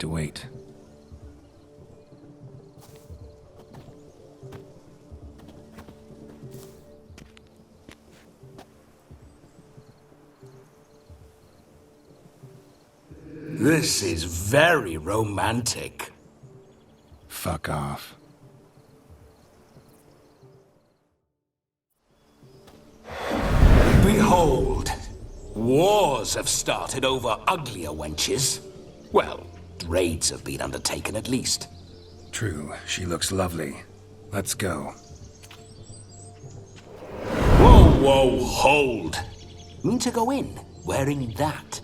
to wait. This is very romantic. Fuck off. Behold, wars have started over uglier wenches. Well, raids have been undertaken at least. True, she looks lovely. Let's go. Whoa, hold. Mean to go in wearing that?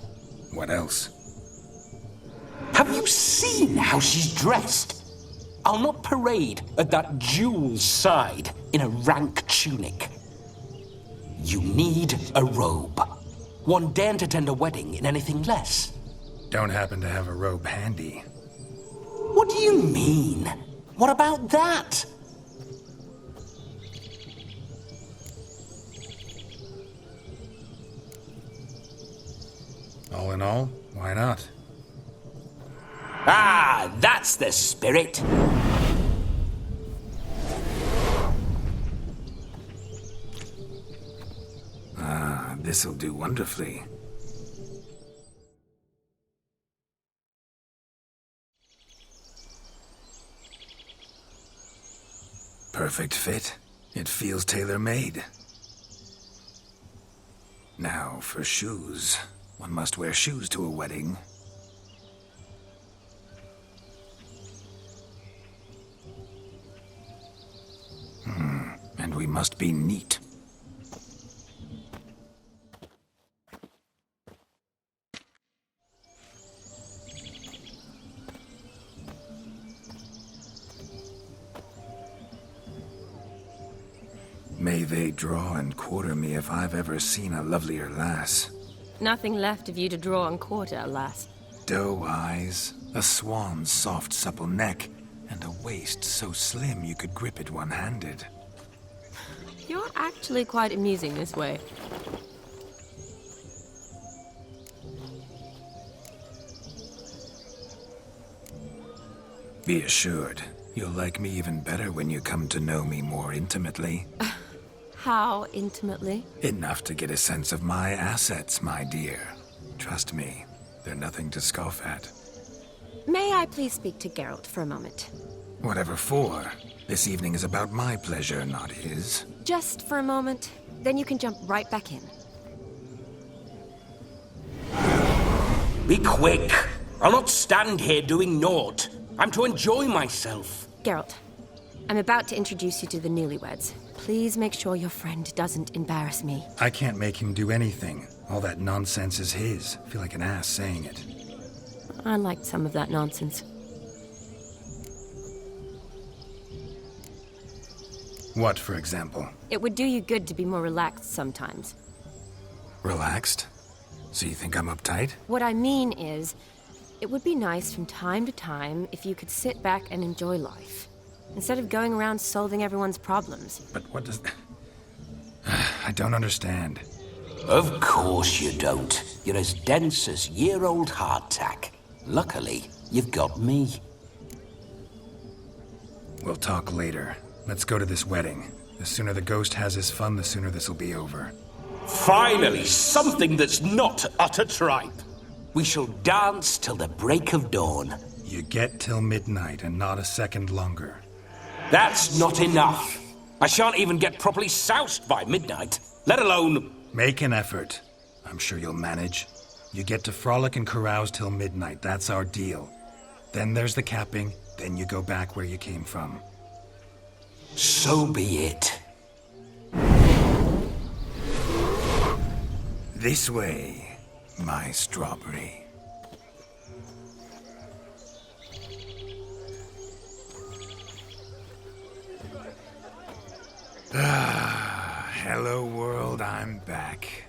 What else? Have you seen how she's dressed? I'll not parade at that jewel's side in a rank tunic. You need a robe. One daren't attend a wedding in anything less. Don't happen to have a robe handy. What do you mean? What about that? All in all, why not? Ah, that's the spirit. Ah, this'll do wonderfully. Perfect fit. It feels tailor-made. Now, for shoes. One must wear shoes to a wedding. And we must be neat. May they draw and quarter me if I've ever seen a lovelier lass. Nothing left of you to draw and quarter, alas. Doe eyes, a swan's soft supple neck, and a waist so slim you could grip it one-handed. You're actually quite amusing this way. Be assured, you'll like me even better when you come to know me more intimately. How intimately? Enough to get a sense of my assets, my dear. Trust me, they're nothing to scoff at. May I please speak to Geralt for a moment? Whatever for. This evening is about my pleasure, not his. Just for a moment, then you can jump right back in. Be quick. I'll not stand here doing naught. I'm to enjoy myself. Geralt, I'm about to introduce you to the newlyweds. Please make sure your friend doesn't embarrass me. I can't make him do anything. All that nonsense is his. I feel like an ass saying it. I liked some of that nonsense. What, for example? It would do you good to be more relaxed sometimes. Relaxed? So you think I'm uptight? What I mean is, it would be nice from time to time if you could sit back and enjoy life, instead of going around solving everyone's problems. But what does... I don't understand. Of course you don't. You're as dense as year-old hardtack. Luckily, you've got me. We'll talk later. Let's go to this wedding. The sooner the ghost has his fun, the sooner this'll be over. Finally, something that's not utter tripe. We shall dance till the break of dawn. You get till midnight and not a second longer. That's not enough. I shan't even get properly soused by midnight, let alone... Make an effort. I'm sure you'll manage. You get to frolic and carouse till midnight. That's our deal. Then there's the capping. Then you go back where you came from. So be it. This way, my strawberry. Hello world, I'm back.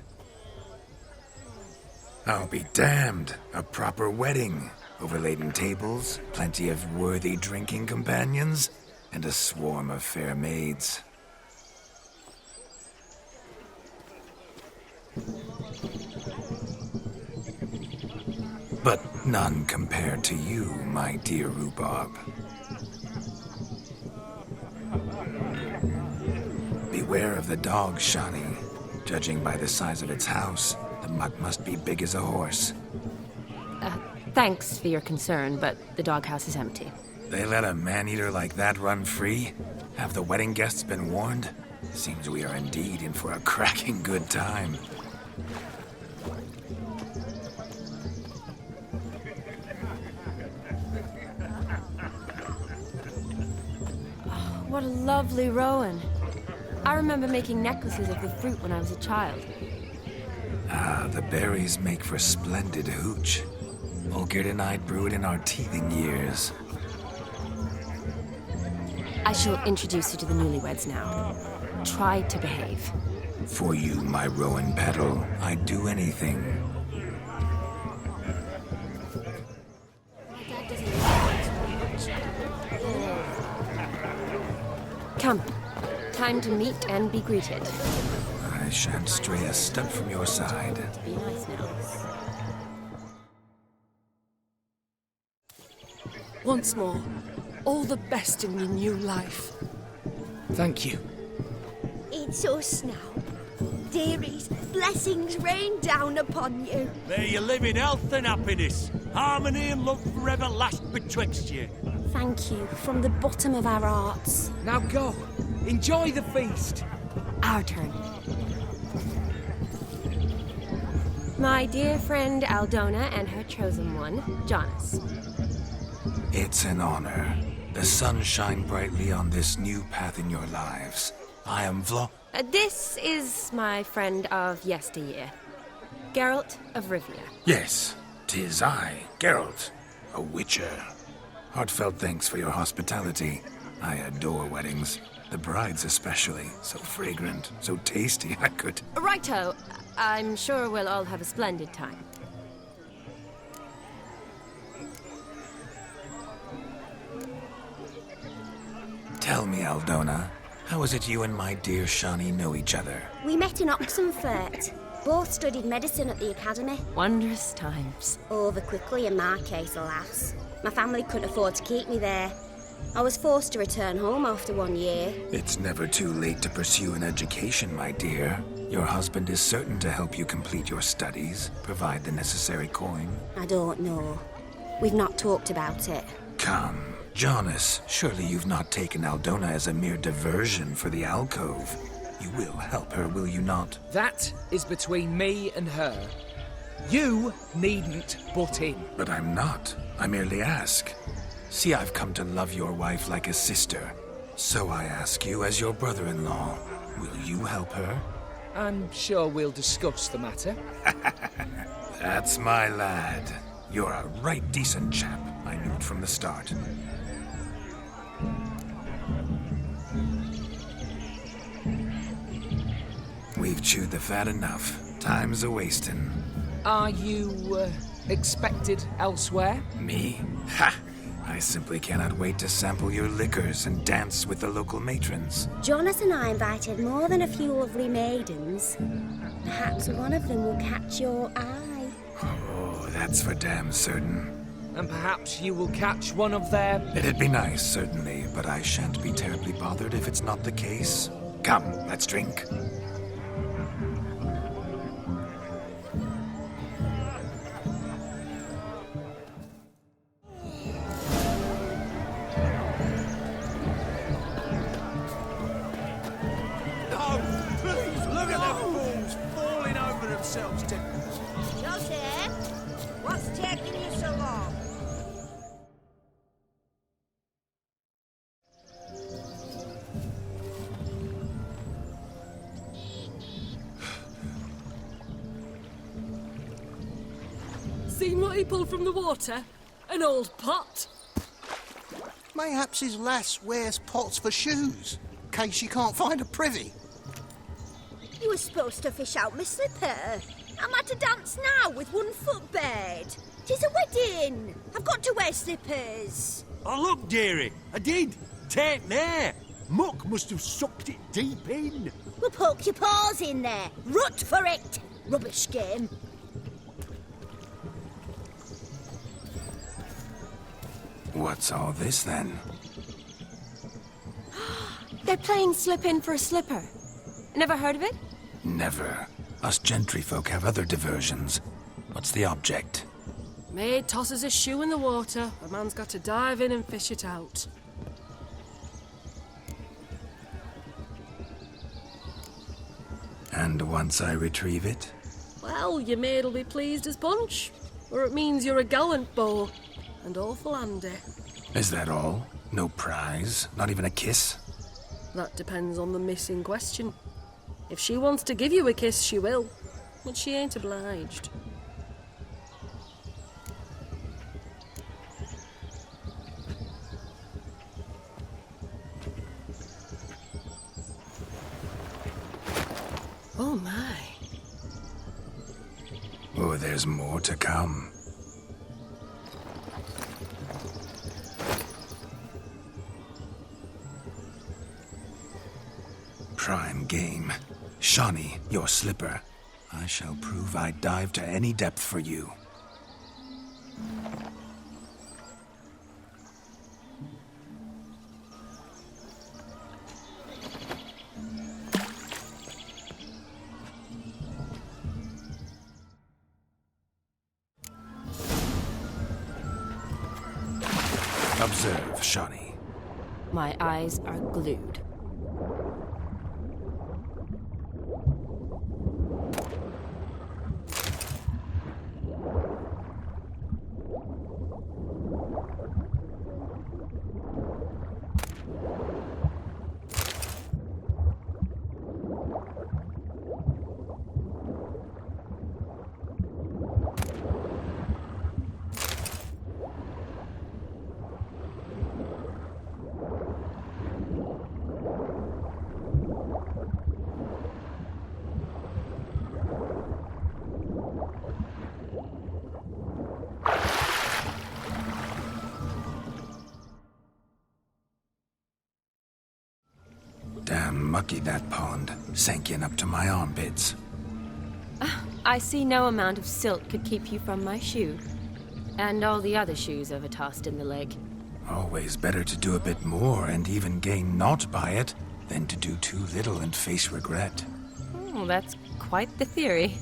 I'll be damned. A proper wedding. Overladen tables, plenty of worthy drinking companions, and a swarm of fair maids. But None compared to you, my dear rhubarb. Beware of the dog, Shani. Judging by the size of its house, the mutt must be big as a horse. Thanks for your concern, but the doghouse is empty. They let a man-eater like that run free? Have the wedding guests been warned? Seems we are indeed in for a cracking good time. What a lovely rowan. I remember making necklaces of the fruit when I was a child. Ah, the berries make for splendid hooch. Olgerd and I brewed in our teething years. I shall introduce you to the newlyweds now. Try to behave. For you, my rowan petal, I'd do anything. Come. Time to meet and be greeted. I shan't stray a step from your side. Be nice now. Once more, all the best in your new life. Thank you. It's us now. Dearies, blessings rain down upon you. May you live in health and happiness. Harmony and love forever last betwixt you. Thank you from the bottom of our hearts. Now go. Enjoy the feast. Our turn. My dear friend Aldona and her chosen one, Jonas. It's an honor. The sun shine brightly on this new path in your lives. I am This is my friend of yesteryear, Geralt of Rivia. Yes, 'tis I, Geralt, a witcher. Heartfelt thanks for your hospitality. I adore weddings. The brides especially. So fragrant, so tasty, I could... Righto. I'm sure we'll all have a splendid time. Tell me, Aldona, how is it you and my dear Shani know each other? We met in Oxenfurt. Both studied medicine at the academy. Wondrous times. Over quickly in my case, alas. My family couldn't afford to keep me there. I was forced to return home after 1 year. It's never too late to pursue an education, my dear. Your husband is certain to help you complete your studies, provide the necessary coin. I don't know. We've not talked about it. Come, Jonas, surely you've not taken Aldona as a mere diversion for the alcove. You will help her, will you not? That is between me and her. You needn't butt in. But I'm not. I merely ask. See, I've come to love your wife like a sister. So I ask you as your brother-in-law, will you help her? I'm sure we'll discuss the matter. That's my lad. You're a right decent chap. I knew it from the start. We've chewed the fat enough. Time's a-wasting. Are you, expected elsewhere? Me? Ha! I simply cannot wait to sample your liquors and dance with the local matrons. Jonas and I invited more than a few lovely maidens. Perhaps one of them will catch your eye. Oh, that's for damn certain. And perhaps you will catch one of their... It'd be nice, certainly, but I shan't be terribly bothered if it's not the case. Come, let's drink. Joseph, what's taking you so long? Seen what he pulled from the water? An old pot. Mayhaps his lass wears pots for shoes, in case she can't find a privy. You were supposed to fish out my slipper. I'm at a dance now with 1 foot bared. 'Tis a wedding. I've got to wear slippers. Oh, look, dearie, I did. Take there. Muck must have sucked it deep in. Well, poke your paws in there. Rut for it. Rubbish game. What's all this then? They're playing slip in for a slipper. Never heard of it? Never. Us gentry folk have other diversions. What's the object? Maid tosses a shoe in the water. A man's got to dive in and fish it out. And once I retrieve it? Well, your maid'll be pleased as punch. Or it means you're a gallant beau. And awful handy. Is that all? No prize? Not even a kiss? That depends on the miss in question. If she wants to give you a kiss, she will. But she ain't obliged. Oh my. Oh, there's more to come. Prime game. Shani, your slipper. I shall prove I'd dive to any depth for you. Observe, Shani. My eyes are glued. Damn mucky, that pond. Sank in up to my armpits. I see no amount of silt could keep you from my shoe. And all the other shoes ever tossed in the lake. Always better to do a bit more and even gain naught by it than to do too little and face regret. Oh, that's quite the theory.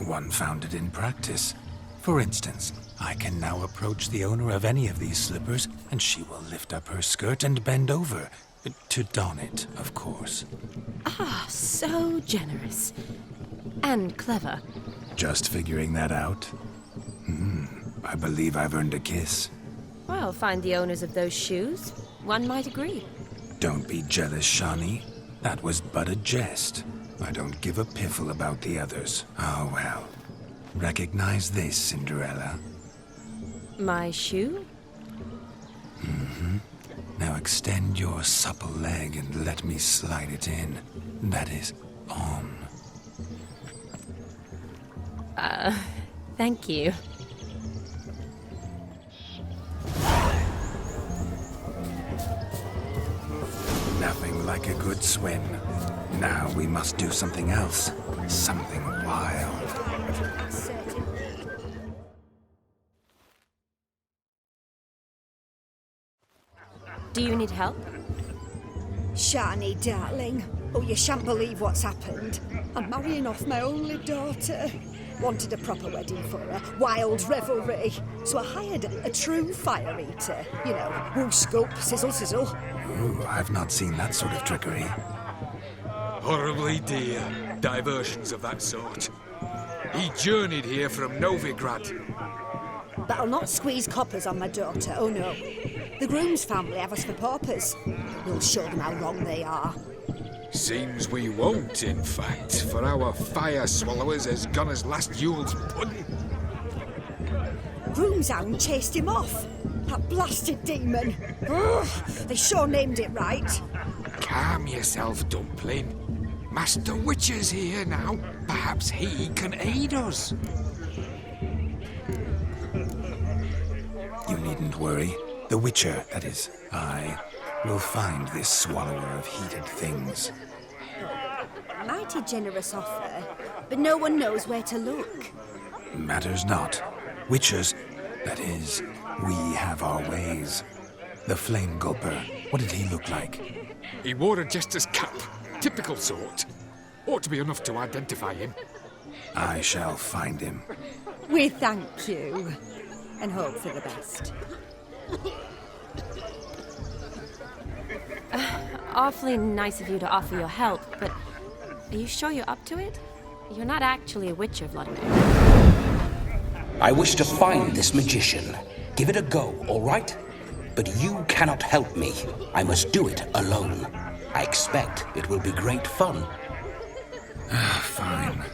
One founded in practice. For instance, I can now approach the owner of any of these slippers, and she will lift up her skirt and bend over. To don it, of course. Ah, so generous. And clever. Just figuring that out? I believe I've earned a kiss. Well, find the owners of those shoes. One might agree. Don't be jealous, Shani. That was but a jest. I don't give a piffle about the others. Oh, well. Recognize this, Cinderella. My shoe? Now extend your supple leg and let me slide it in. That is, on. Thank you. Nothing like a good swim. Now we must do something else. Something wild. Do you need help? Shani, darling. Oh, you shan't believe what's happened. I'm marrying off my only daughter. Wanted a proper wedding for her. Wild revelry. So I hired a true fire eater. You know, woo scoop, sizzle, sizzle. Ooh, I've not seen that sort of trickery. Horribly dear diversions of that sort. He journeyed here from Novigrad. But I'll not squeeze coppers on my daughter, oh no. The groom's family have us for paupers. We'll show them how wrong they are. Seems we won't, in fact, for our fire swallowers has gone as last Yule's pudding. Groom's hound chased him off. That blasted demon. Ugh, they sure named it right. Calm yourself, Dumpling. Master Witcher's here now. Perhaps he can aid us. You needn't worry. The Witcher, that is, I, will find this swallower of heated things. Mighty generous offer, but no one knows where to look. Matters not. Witchers, that is, We have our ways. The Flame Gulper, what did he look like? He wore a jester's cap. Typical sort. Ought to be enough to identify him. I shall find him. We thank you, and hope for the best. Awfully nice of you to offer your help, but are you sure you're up to it? You're not actually a witcher, Vlodimir. I wish to find this magician. Give it a go, all right? But you cannot help me. I must do it alone. I expect it will be great fun. Fine.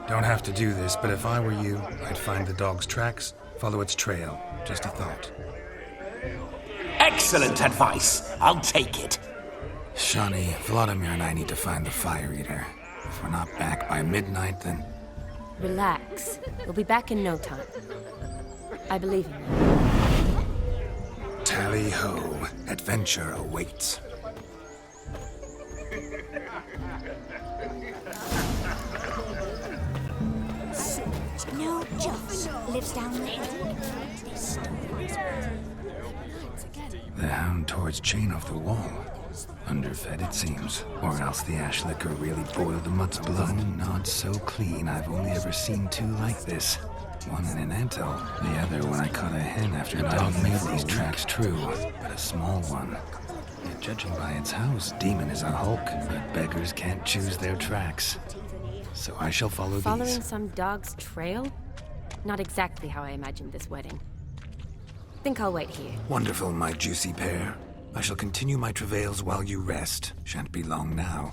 Don't have to do this, but if I were you, I'd find the dog's tracks, follow its trail. Just a thought. Excellent advice. I'll take it. Shani, Vlodimir and I need to find the Fire Eater. If we're not back by midnight, then... Relax. We'll be back in no time. I believe in you. Tally-ho. Adventure awaits. No, Joss lives down there. The hound towards chain off the wall. Underfed, it seems. Or else the ash liquor really boiled the mutt's blood. Not so clean, I've only ever seen two like this. One in an anthill, the other when I caught a hen after a dog made these tracks true. But a small one. And judging by its house, demon is a hulk, but beggars can't choose their tracks. So I shall follow Following these. some dog's trail? Not exactly how I imagined this wedding. Think I'll wait here. Wonderful, my juicy pair. I shall continue my travails while you rest. Shan't be long now.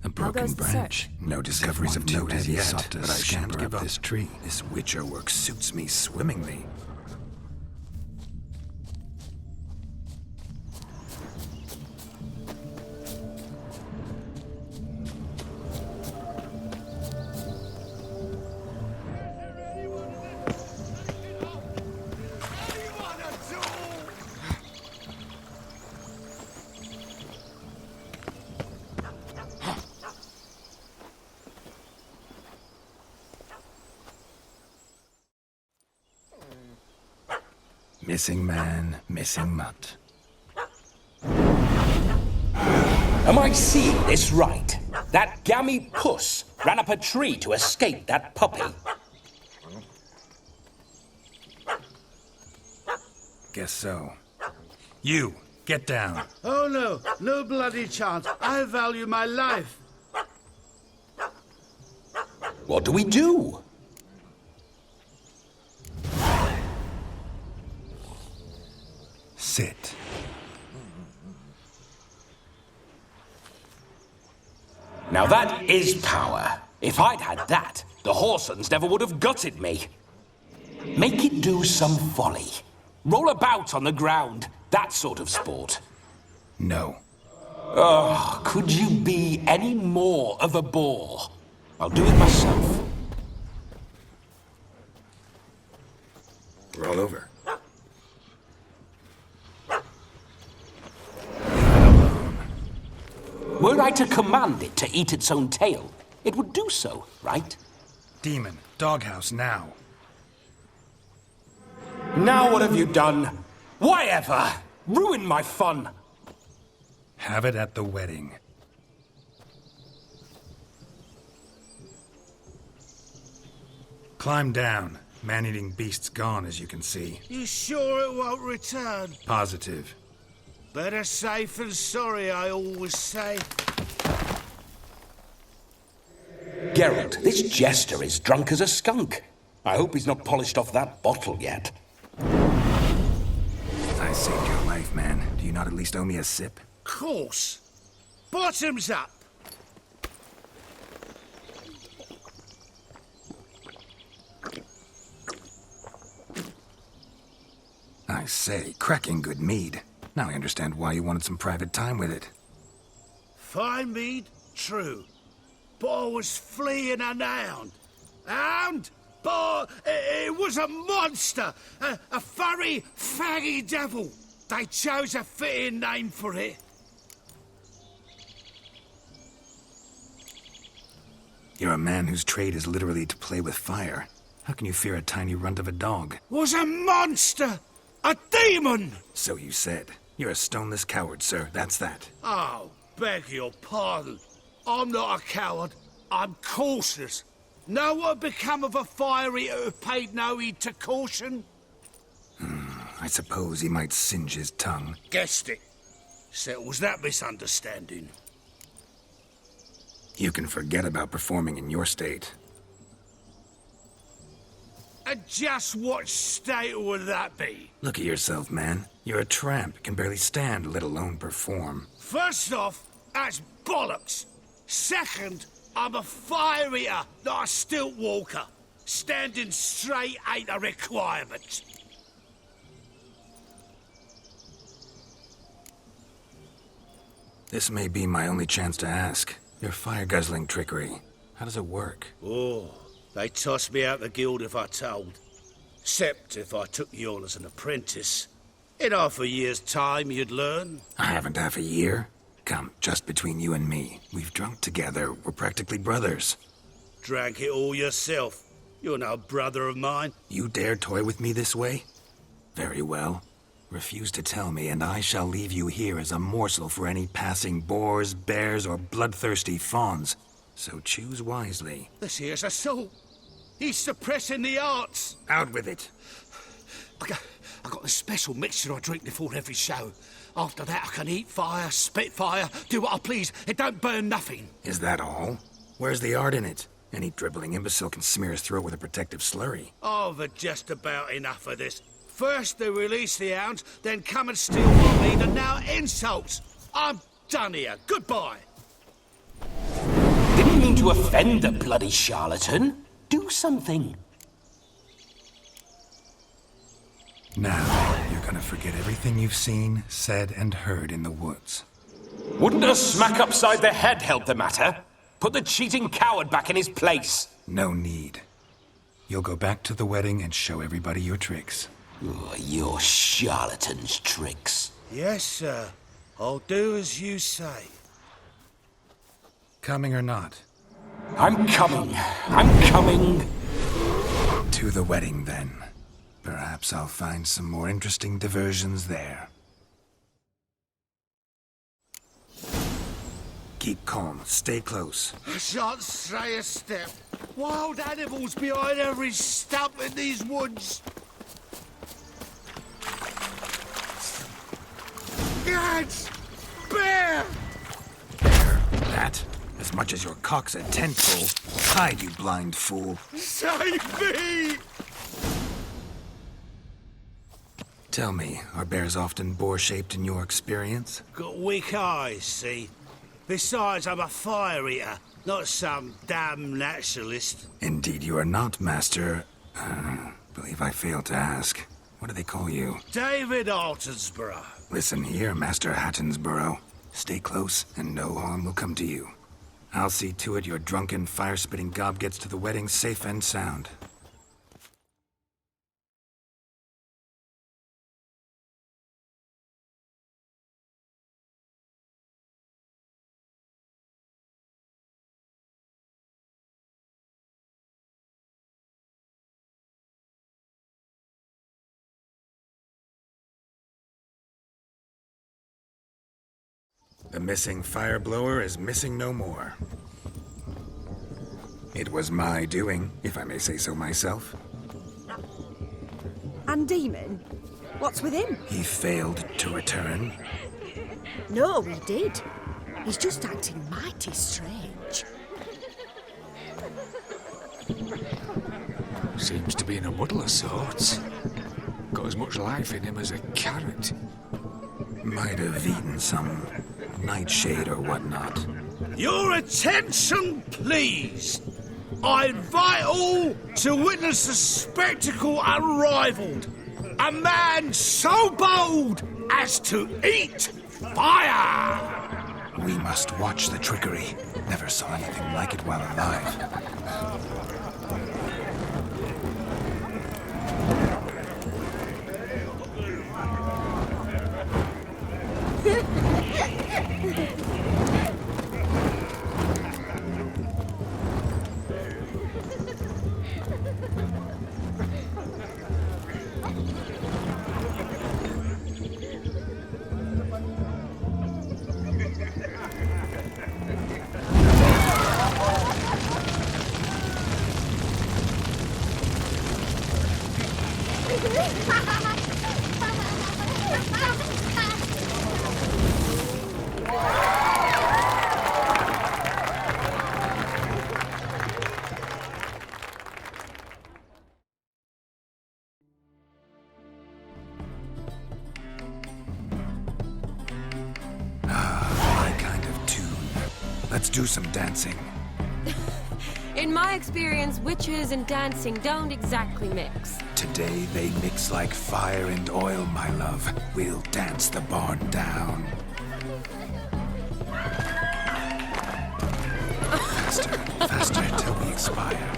A broken goes the branch. search? No discoveries of note as yet, but I shan't give up this tree. This witcher work suits me swimmingly. Missing man, missing mutt. Am I seeing this right? That gammy puss ran up a tree to escape that puppy. Guess so. You, get down. Oh no, no bloody chance. I value my life. What do we do? Sit. Now that is power. If I'd had that, the Horsons never would have gutted me. Make it do some folly. Roll about on the ground. That sort of sport. No. Oh, could you be any more of a bore? I'll do it myself. Roll over. Were I to command it to eat its own tail, it would do so, right? Demon, doghouse now. Now what have you done? Why ever? Ruin my fun. Have it at the wedding. Climb down. Man-eating beast's gone, as you can see. You sure it won't return? Positive. Better safe than sorry, I always say. Geralt, this jester is drunk as a skunk. I hope he's not polished off that bottle yet. I saved your life, man. Do you not at least owe me a sip? Course. Bottoms up. I say, cracking good mead. Now I understand why you wanted some private time with it. Fine mead, true. But I was fleeing an hound. Hound? But it was a monster. A furry, faggy devil. They chose a fitting name for it. You're a man whose trade is literally to play with fire. How can you fear a tiny runt of a dog? Was a monster! A demon! So you said. You're a stoneless coward, sir. That's that. Oh, beg your pardon. I'm not a coward. I'm cautious. Know what become of a fire eater who paid no heed to caution? I suppose he might singe his tongue. Guessed it. Settles that misunderstanding. You can forget about performing in your state. And just what state would that be? Look at yourself, man. You're a tramp, can barely stand, let alone perform. First off, that's bollocks. Second, I'm a fire eater, not a stilt walker. Standing straight ain't a requirement. This may be my only chance to ask. Your fire-guzzling trickery, how does it work? Oh, they tossed me out the guild if I told. Except if I took you on as an apprentice. In half a year's time, you'd learn. I haven't half a year. Come, just between you and me. We've drunk together. We're practically brothers. Drank it all yourself. You're no brother of mine. You dare toy with me this way? Very well. Refuse to tell me, and I shall leave you here as a morsel for any passing boars, bears, or bloodthirsty fawns. So choose wisely. This here's assault. He's suppressing the arts. Out with it. I got this special mixture I drink before every show. After that, I can eat fire, spit fire, do what I please. It don't burn nothing. Is that all? Where's the art in it? Any dribbling imbecile can smear his throat with a protective slurry. I've had just about enough of this. First they release the hounds, then come and steal my meat, and now insults. I'm done here. Goodbye. Didn't mean to offend the bloody charlatan. Do something. Now, you're gonna forget everything you've seen, said, and heard in the woods. Wouldn't a smack upside the head help the matter? Put the cheating coward back in his place. No need. You'll go back to the wedding and show everybody your tricks. Oh, your charlatan's tricks. Yes, sir. I'll do as you say. Coming or not? I'm coming. I'm coming. To the wedding, then. Perhaps I'll find some more interesting diversions there. Keep calm. Stay close. I shan't stray a step. Wild animals behind every stump in these woods. Gads! Bear! Bear? That? As much as your cock's a tentpole. Hide, you blind fool. Save me! Tell me, are bears often boar-shaped in your experience? Got weak eyes, see? Besides, I'm a fire eater, not some damn naturalist. Indeed you are not, Master... believe I failed to ask. What do they call you? David Altonsborough. Listen here, Master Hattonsborough. Stay close, and no harm will come to you. I'll see to it your drunken, fire-spitting gob gets to the wedding safe and sound. The missing fire blower is missing no more. It was my doing, if I may say so myself. And Demon? What's with him? He failed to return. No, he did. He's just acting mighty strange. Seems to be in a muddle of sorts. Got as much life in him as a carrot. Might have eaten some nightshade or whatnot. Your attention, please. I invite all to witness a spectacle unrivaled. A man so bold as to eat fire! We must watch the trickery. Never saw anything like it while alive. Let's do some dancing. In my experience, witches and dancing don't exactly mix. Today they mix like fire and oil, my love. We'll dance the barn down. Faster, faster till we expire.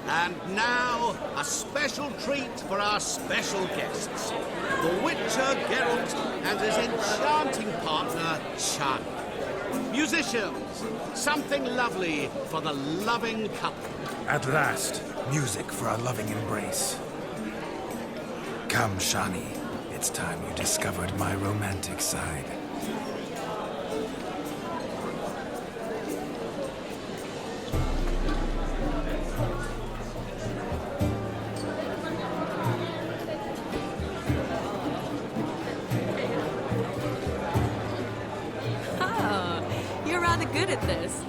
And now, a special treat for our special guests. The Witcher Geralt and his enchanting partner, Shani. Musicians, something lovely for the loving couple. At last, music for our loving embrace. Come, Shani. It's time you discovered my romantic side. Oh, you're rather good at this.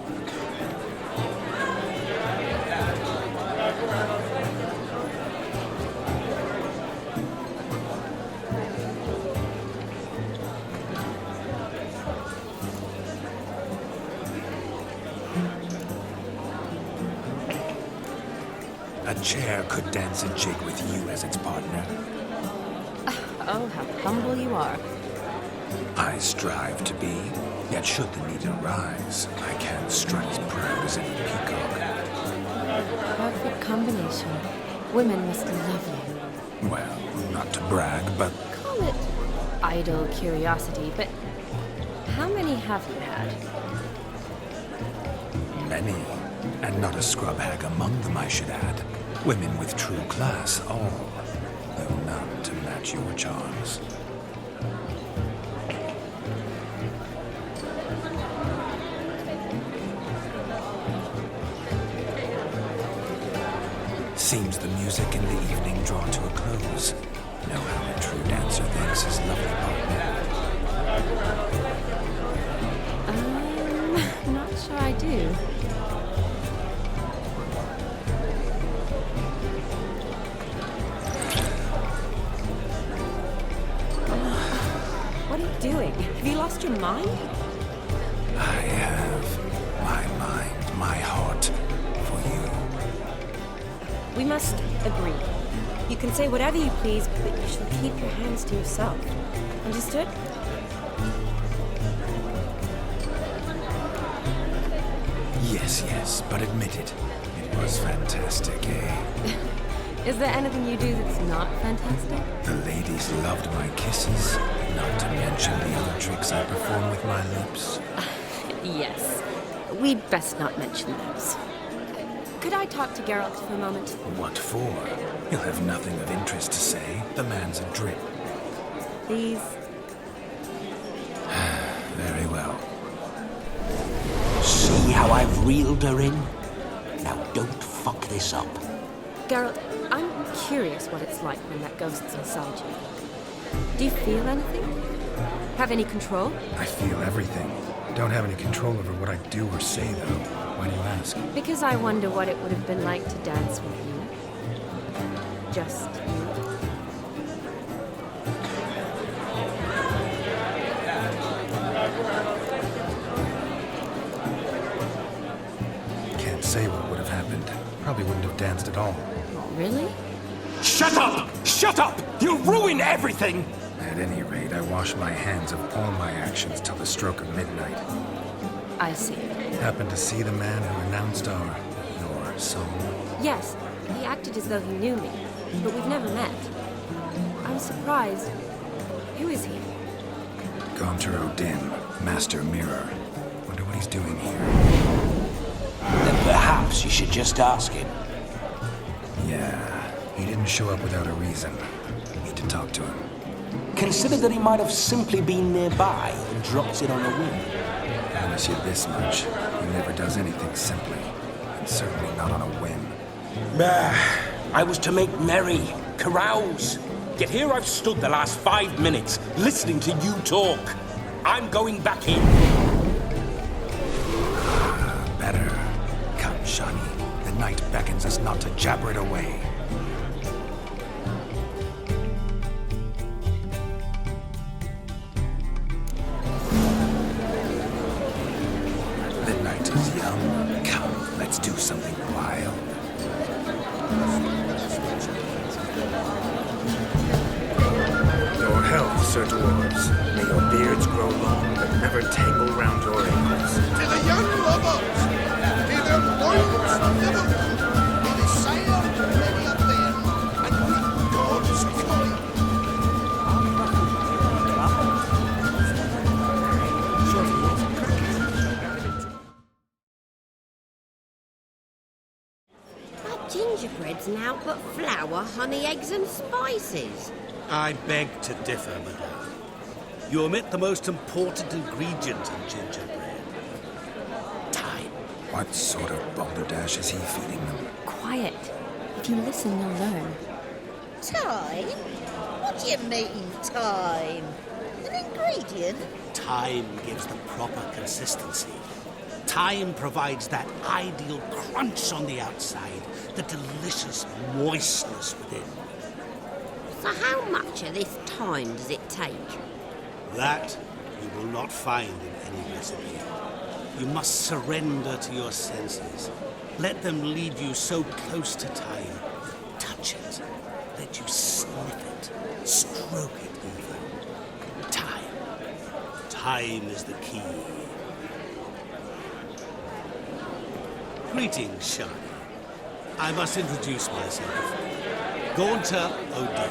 A chair could dance a jig with you as its partner. Oh, how humble you are. I strive to be, yet should the need arise, I can strut as proud as any peacock. Perfect combination. Women must love you. Well, not to brag, but Call it idle curiosity, but how many have you had? many. And not a scrub hag among them, I should add. Women with true class, all, though none to match your charms. Seems the music in the evening draw to a close. Know how a true dancer thanks his lovely partner. Not sure I do. What are you doing? Have you lost your mind? I have my mind, my heart for you. We must agree. You can say whatever you please, but you shall keep your hands to yourself. Understood? Yes, yes, but admit it. It was fantastic, eh? Is there anything you do that's not fantastic? The ladies loved my kisses, not to mention the other tricks I perform with my lips. Yes. We'd best not mention those. Could I talk to Geralt for a moment? What for? He'll have nothing of interest to say. The man's adrip. Please? Very well. See how I've reeled her in? Now don't fuck this up. Geralt, I'm curious what it's like when that ghost's inside you. Do you feel anything? Have any control? I feel everything. Don't have any control over what I do or say, though. Why do you ask? Because I wonder what it would have been like to dance with you. Just you. Can't say what would have happened. Probably wouldn't have danced at all. Really? Shut up! Shut up! You'll ruin everything! At any rate, I wash my hands of all my actions till the stroke of midnight. I see. Happened to see the man who announced your song. Yes, he acted as though he knew me, but we've never met. I was surprised. Who is he? Gaunter Odin, Master Mirror. Wonder what he's doing here. Then perhaps Perhaps you should just ask him. Yeah, he didn't show up without a reason. Need to talk to him. Consider that he might have simply been nearby and dropped in on a whim. Promise you this much. He never does anything simply. And certainly not on a whim. I was to make merry, carouse. Yet here I've stood the last 5 minutes, listening to you talk. I'm going back in. Better. Come, Shani. The night beckons us not to jabber it away. The night is young. Come, let's do something wild. Your health, Sir Dwarves. May your beards grow long, but never tangle round your ankles. To the young lovers, may their loins never cool, may they sail many a bear, and greet God's coming. That gingerbread's now but flour, honey, eggs and spices. I beg to differ, madame. You omit the most important ingredient in gingerbread. Time. What sort of balderdash is he feeding them? Quiet. If you listen, you'll learn. Time? What do you mean, time? An ingredient? Time gives the proper consistency. Time provides that ideal crunch on the outside, the delicious moistness within. So how much of this time does it take? That you will not find in any recipe. You must surrender to your senses. Let them lead you so close to time. Touch it. Let you sniff it. Stroke it even. Time. Time is the key. Greetings, Shani. I must introduce myself. Gaunter O'Dean.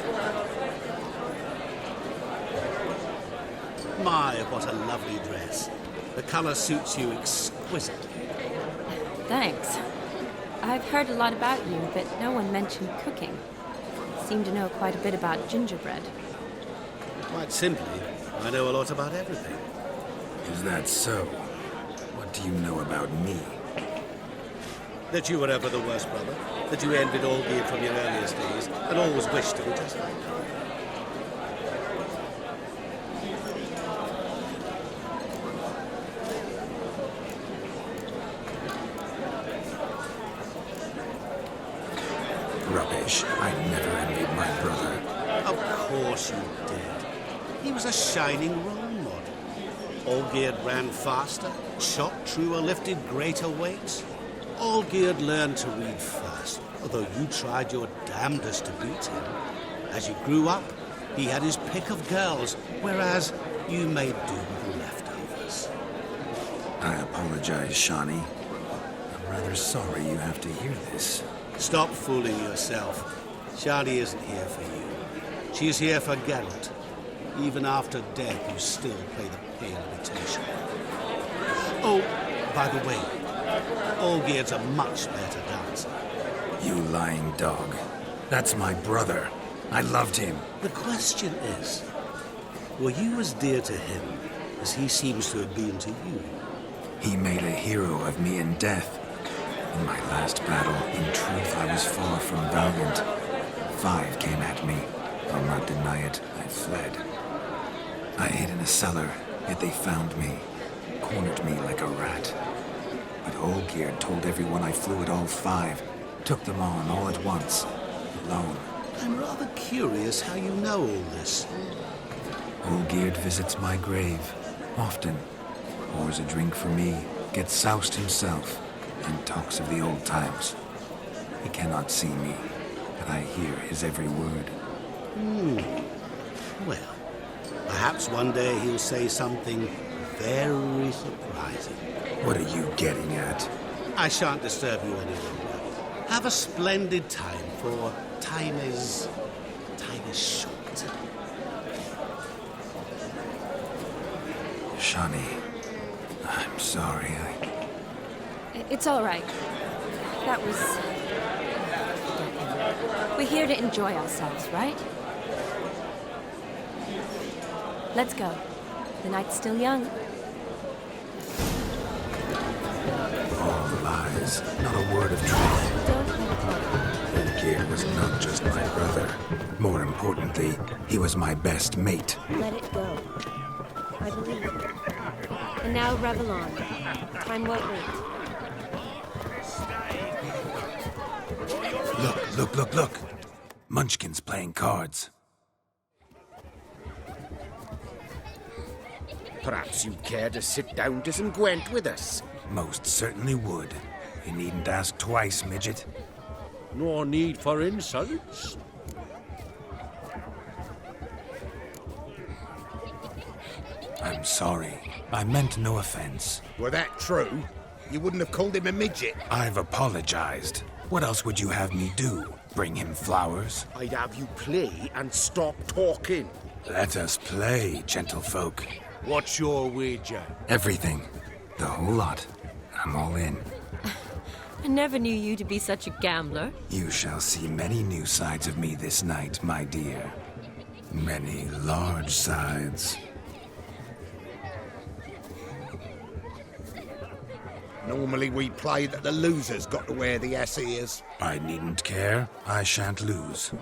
My, what a lovely dress. The colour suits you exquisitely. Thanks. I've heard a lot about you, but no one mentioned cooking. Seem to know quite a bit about gingerbread. Quite simply, I know a lot about everything. Is that so? What do you know about me? That you were ever the worst brother, that you envied Olgierd from your earliest days, and always wished to be just like her. Rubbish. I never envied my brother. Of course you did. He was a shining role model. Olgierd ran faster, shot truer, lifted greater weights. Olgierd learned to read first, although you tried your damnedest to beat him. As you grew up, he had his pick of girls, whereas you made do with the leftovers. I apologize, Shani. I'm rather sorry you have to hear this. Stop fooling yourself. Shani isn't here for you. She's here for Geralt. Even after death, you still play the pale imitation. Oh, by the way, Olgierd's a much better dancer. You lying dog. That's my brother. I loved him. The question is, were you as dear to him as he seems to have been to you? He made a hero of me in death. In my last battle, in truth, I was far from valiant. 5 came at me. I'll not deny it, I fled. I hid in a cellar, yet they found me, cornered me like a rat. But Olgierd told everyone I flew at all 5, took them on all at once, alone. I'm rather curious how you know all this. Olgierd visits my grave, often. Pours a drink for me, gets soused himself, and talks of the old times. He cannot see me, but I hear his every word. Well, perhaps one day he'll say something very surprising. What are you getting at? I shan't disturb you any longer. Have a splendid time, for time is short. Shani, I'm sorry. It's all right. That was... We're here to enjoy ourselves, right? Let's go. The night's still young. All lies, not a word of truth. Don't let it go. Olgierd was not just my brother. More importantly, he was my best mate. Let it go. I believe it. And now revel on. Time won't wait. Look. Munchkin's playing cards. Perhaps you'd care to sit down to some Gwent with us. Most certainly would. You needn't ask twice, midget. No need for insults. I'm sorry. I meant no offense. Were that true, you wouldn't have called him a midget. I've apologized. What else would you have me do? Bring him flowers? I'd have you play and stop talking. Let us play, gentlefolk. What's your wager? Everything. The whole lot. I'm all in. I never knew you to be such a gambler. You shall see many new sides of me this night, my dear. Many large sides. Normally we play that the loser's got to wear the ass ears. I needn't care. I shan't lose.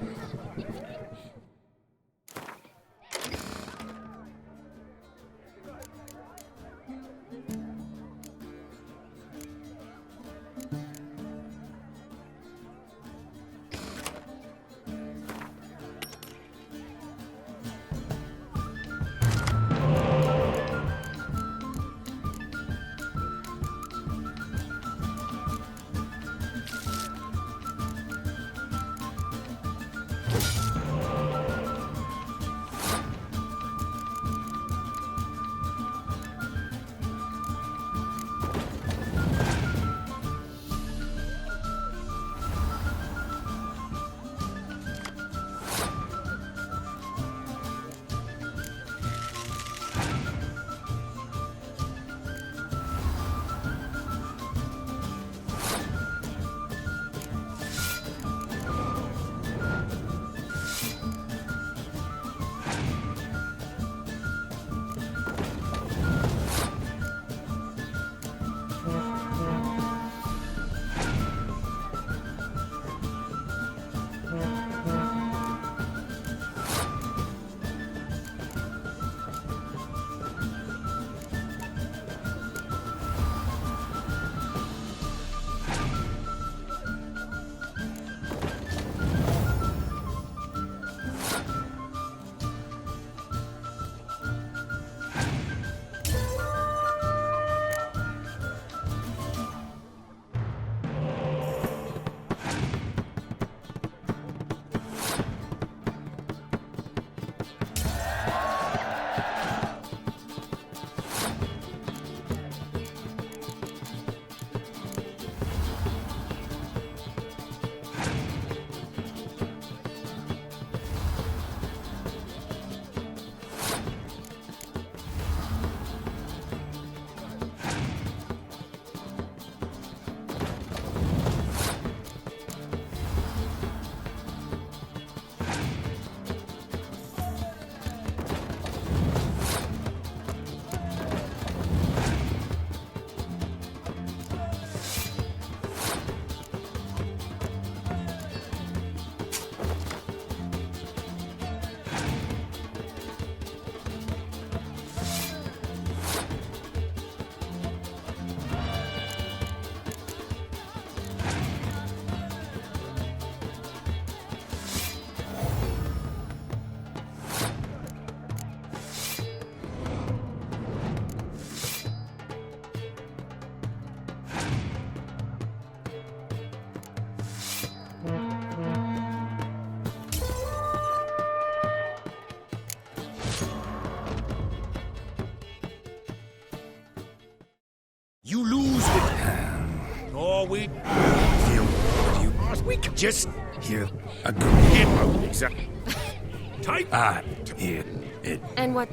You lose with... No, we... We could just... Here, Him out, exactly. Type... Here, it... And what...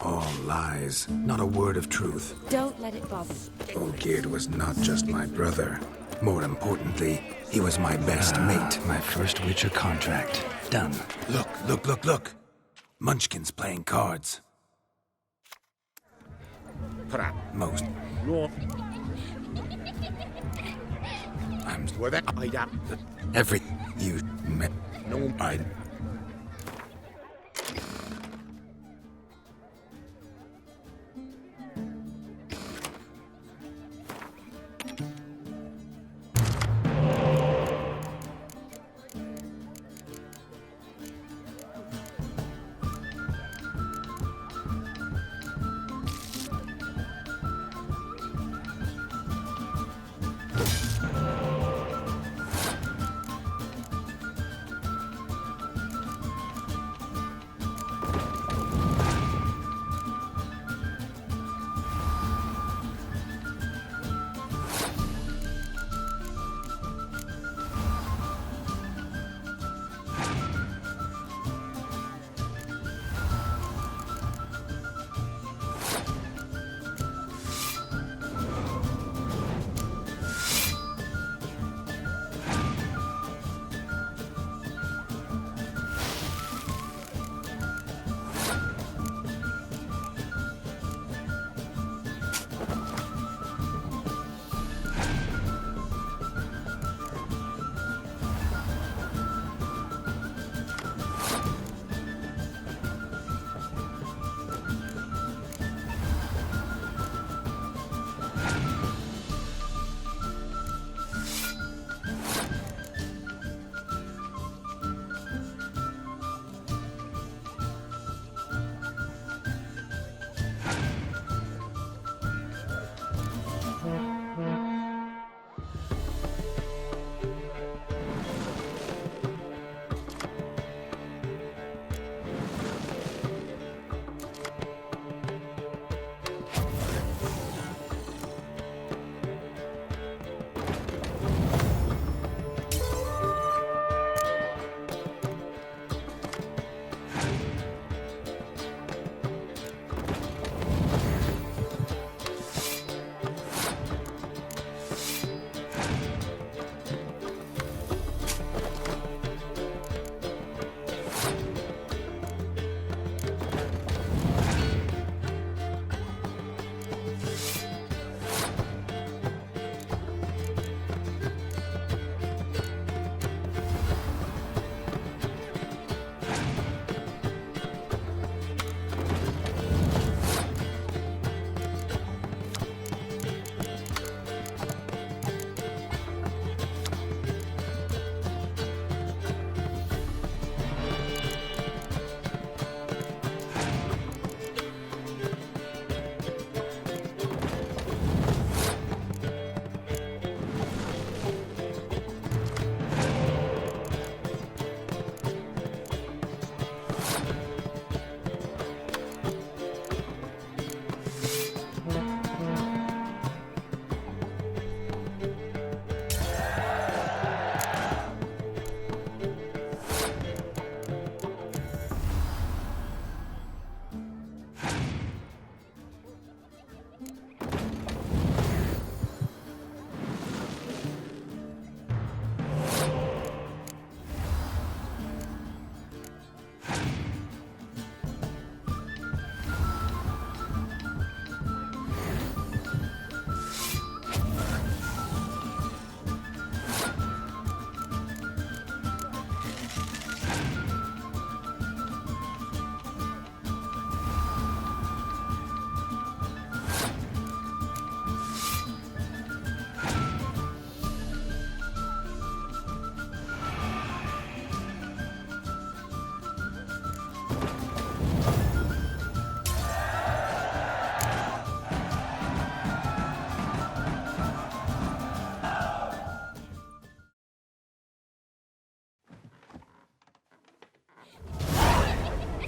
All lies, not a word of truth. Don't let it bother you. Olgierd was not just my brother. More importantly, he was my best mate. My first Witcher contract. Done. Look. Munchkin's playing cards. Most. I'm With it, every you met. no, I.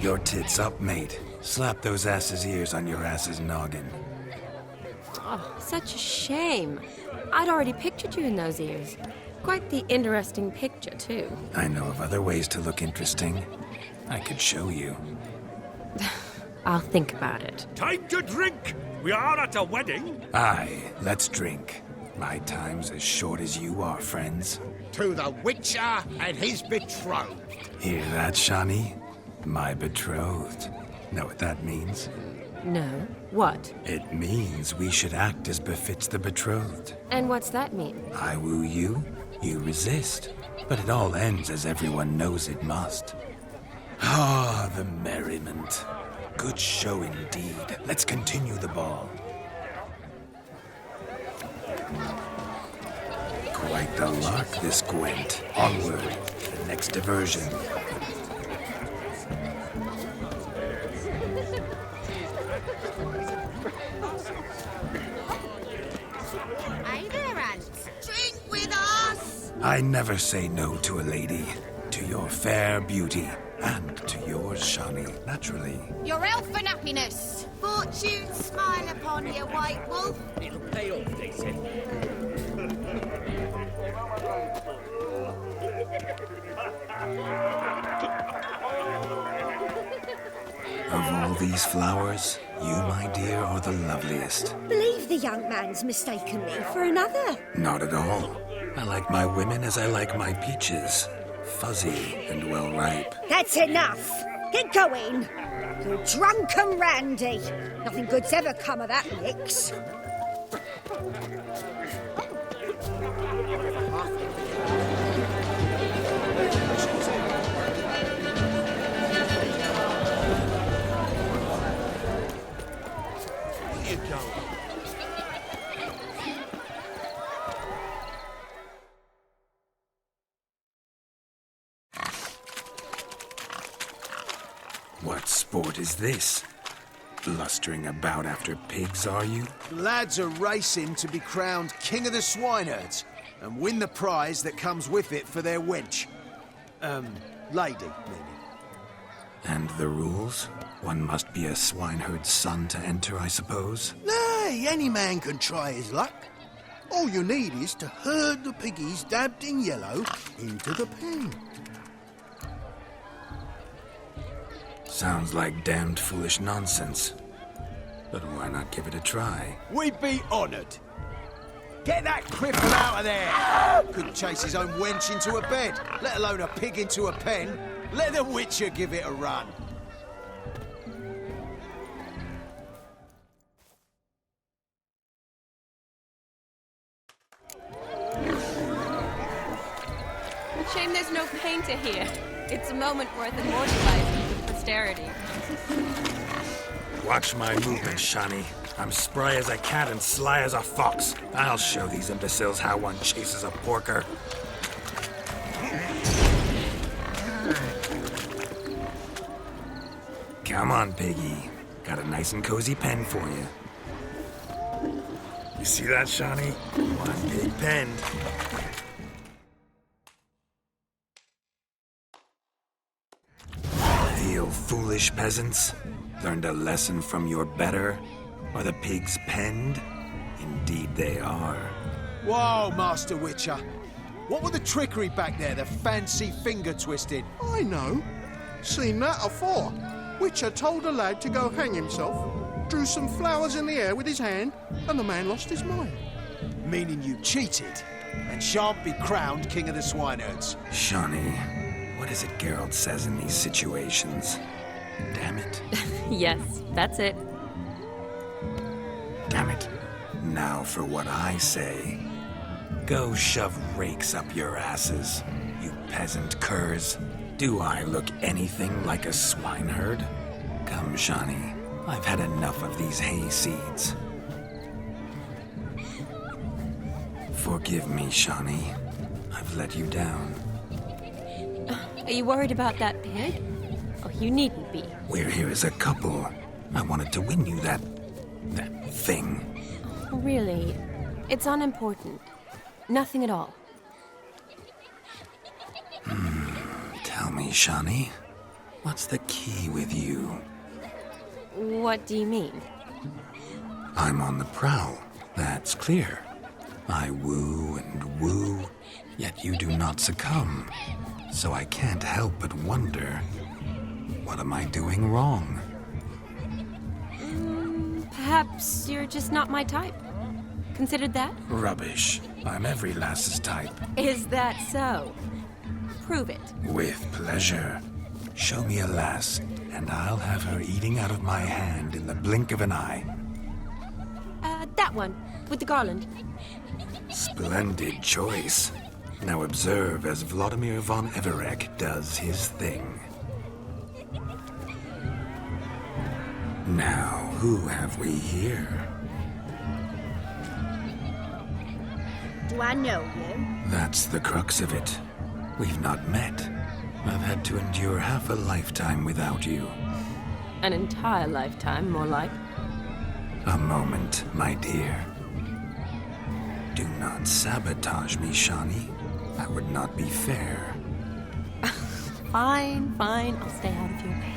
Your tits up, mate. Slap those asses' ears on your ass's noggin. Oh, such a shame. I'd already pictured you in those ears. Quite the interesting picture, too. I know of other ways to look interesting. I could show you. I'll think about it. Time to drink! We are at a wedding. Aye, let's drink. My time's as short as you are, friends. To the Witcher and his betrothed. Hear that, Shani? My betrothed. Know what that means? No. What? It means we should act as befits the betrothed. And what's that mean? I woo you, you resist. But it all ends as everyone knows it must. Ah, the merriment. Good show indeed. Let's continue the ball. Quite the lark, this Gwent. Onward, the next diversion. Hey there, Ants. Drink with us! I never say no to a lady. To your fair beauty. And to yours, Shani, naturally. Your elfin happiness. Fortune smile upon you, White Wolf. It'll pay off, they said. Of all these flowers, you, my dear, are the loveliest. Believe the young man's mistaken me for another. Not at all. I like my women as I like my peaches. Fuzzy and well ripe. That's enough. Get going. You're drunk and randy. Nothing good's ever come of that mix. Where you going? What sport is this? Blustering about after pigs, are you? Lads are racing to be crowned King of the Swineherds and win the prize that comes with it for their wench. Lady, meaning. And the rules? One must be a swineherd's son to enter, I suppose? Nay, any man can try his luck. All you need is to herd the piggies dabbed in yellow into the pen. Sounds like damned foolish nonsense. But why not give it a try? We'd be honoured. Get that cripple out of there! Couldn't chase his own wench into a bed, let alone a pig into a pen. Let the Witcher give it a run. Shame there's no painter here. It's a moment worth immortalizing for posterity. Watch my movements, Shani. I'm spry as a cat and sly as a fox. I'll show these imbeciles how one chases a porker. Come on, piggy. Got a nice and cozy pen for you. You see that, Shani? One big pen. Feel foolish, peasants? Learned a lesson from your better? Are the pigs penned? Indeed they are. Whoa, Master Witcher. What were the trickery back there, the fancy finger twisting? I know. Seen that afore. Witcher told a lad to go hang himself, drew some flowers in the air with his hand, and the man lost his mind. Meaning you cheated, and shan't be crowned King of the Swineherds. Shani, what is it Geralt says in these situations? Damn it. Yes, that's it. Damn it. Now for what I say. Go shove rakes up your asses, you peasant curs. Do I look anything like a swineherd? Come, Shani. I've had enough of these hay seeds. Forgive me, Shani. I've let you down. Are you worried about that pig? Oh, you needn't be. We're here as a couple. I wanted to win you that thing. Really, it's unimportant. Nothing at all. Tell me, Shani, what's the key with you? What do you mean? I'm on the prowl, that's clear. I woo and woo, yet you do not succumb. So I can't help but wonder, what am I doing wrong? Perhaps you're just not my type. Considered that? Rubbish. I'm every lass's type. Is that so? Prove it. With pleasure. Show me a lass, and I'll have her eating out of my hand in the blink of an eye. That one, with the garland. Splendid choice. Now observe as Vlodimir von Everek does his thing. Now, who have we here? Do I know you? That's the crux of it. We've not met. I've had to endure half a lifetime without you. An entire lifetime, more like. A moment, my dear. Do not sabotage me, Shani. That would not be fair. Fine, fine. I'll stay out of your way.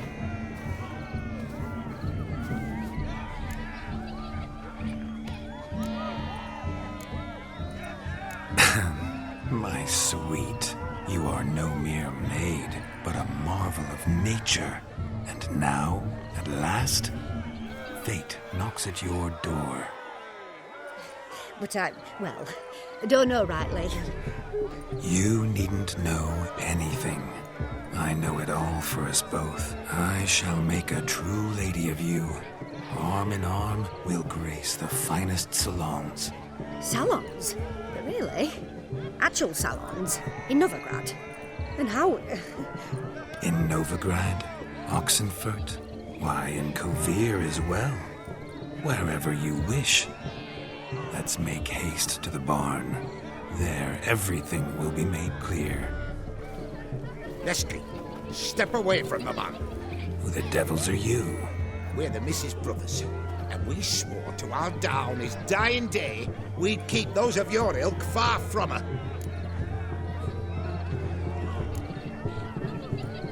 My sweet, you are no mere maid, but a marvel of nature. And now, at last, fate knocks at your door. But I don't know rightly. You needn't know anything. I know it all for us both. I shall make a true lady of you. Arm in arm, we'll grace the finest salons. Salons? Really? Actual salons? In Novigrad? And how? In Novigrad, Oxenfurt, why, in Kovir as well. Wherever you wish. Let's make haste to the barn. There, everything will be made clear. Leslie, step away from the man. Who the devils are you? We're the Mrs. Brothers, and we swore to our down his dying day we'd keep those of your ilk far from her.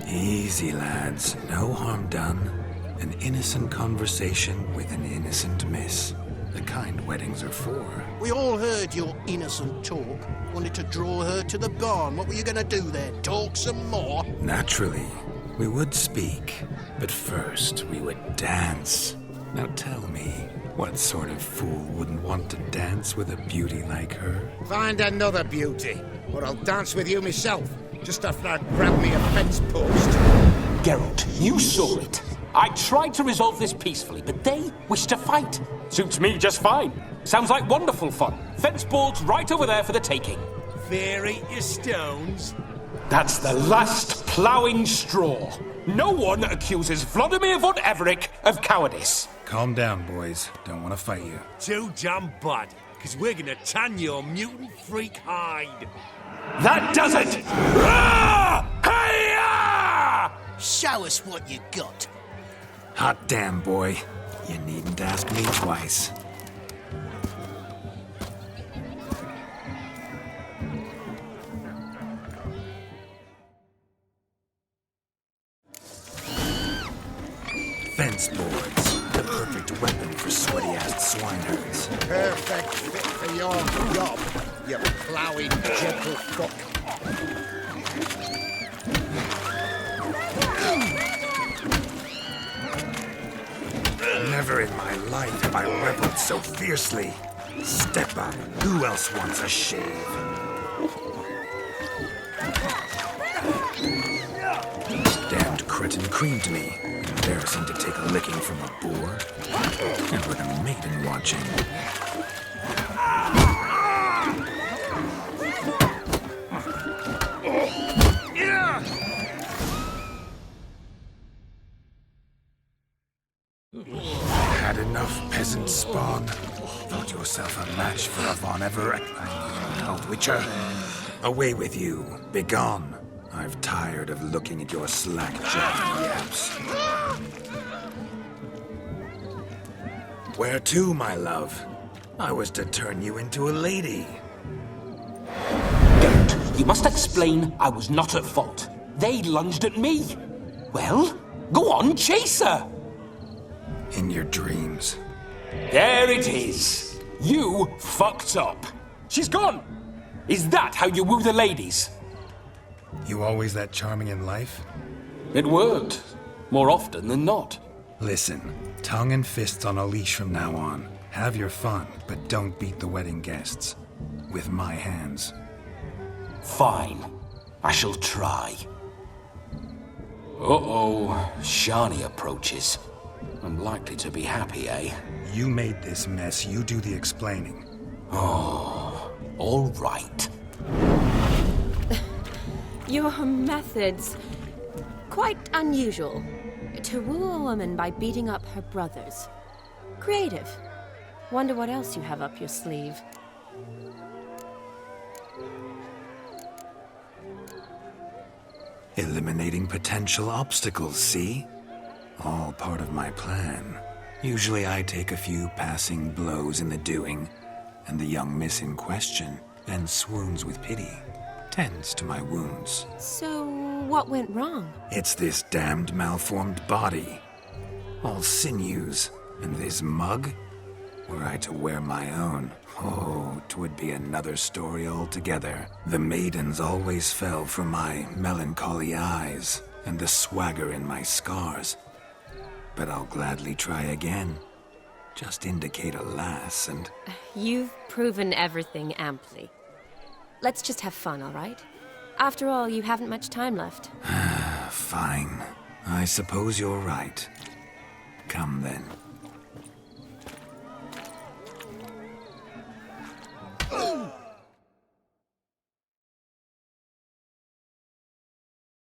Easy, lads. No harm done. An innocent conversation with an innocent miss. The kind weddings are for. We all heard your innocent talk. Wanted to draw her to the barn. What were you gonna do there? Talk some more? Naturally. We would speak. But first, we would dance. Now tell me, what sort of fool wouldn't want to dance with a beauty like her? Find another beauty, or I'll dance with you myself. Just after I grab me a fence post. Geralt, you saw it. I tried to resolve this peacefully, but they wish to fight. Suits me just fine. Sounds like wonderful fun. Fence boards right over there for the taking. Fear eat your stones. That's the last ploughing straw. No one accuses Vlodimir von Everek of cowardice. Calm down, boys. Don't want to fight you. Too damn bad, because we're gonna tan your mutant freak hide. That does it! Hi-ya! Show us what you got. Hot damn, boy. You needn't ask me twice. Fence boards. The perfect weapon for sweaty-assed swineherds. Perfect fit for your job, you ploughing gentlefolk. Never in my life have I rebelled so fiercely. Step up. Who else wants a shave? Damned cretin creamed me. Embarrassing to take a licking from a boar. And with a maiden watching. Had enough, peasant spawn. Thought yourself a match for a Von Everett. Witcher. Away with you. Begone. I've tired of looking at your slack-jawed yaps. Where to, my love? I was to turn you into a lady. Geralt, you must explain I was not at fault. They lunged at me. Well, go on, chase her. In your dreams. There it is. You fucked up. She's gone. Is that how you woo the ladies? You always that charming in life? It worked. More often than not. Listen, tongue and fists on a leash from now on. Have your fun, but don't beat the wedding guests. With my hands. Fine. I shall try. Uh-oh. Shani approaches. I'm likely to be happy, eh? You made this mess. You do the explaining. Oh, all right. Your methods... quite unusual. To woo a woman by beating up her brothers. Creative. Wonder what else you have up your sleeve. Eliminating potential obstacles, see? All part of my plan. Usually I take a few passing blows in the doing, and the young miss in question then swoons with pity. Tends to my wounds. So, what went wrong? It's this damned malformed body. All sinews, and this mug? Were I to wear my own, oh, 'twould be another story altogether. The maidens always fell for my melancholy eyes, and the swagger in my scars. But I'll gladly try again. Just indicate a lass and... You've proven everything amply. Let's just have fun, all right? After all, you haven't much time left. Fine. I suppose you're right. Come then.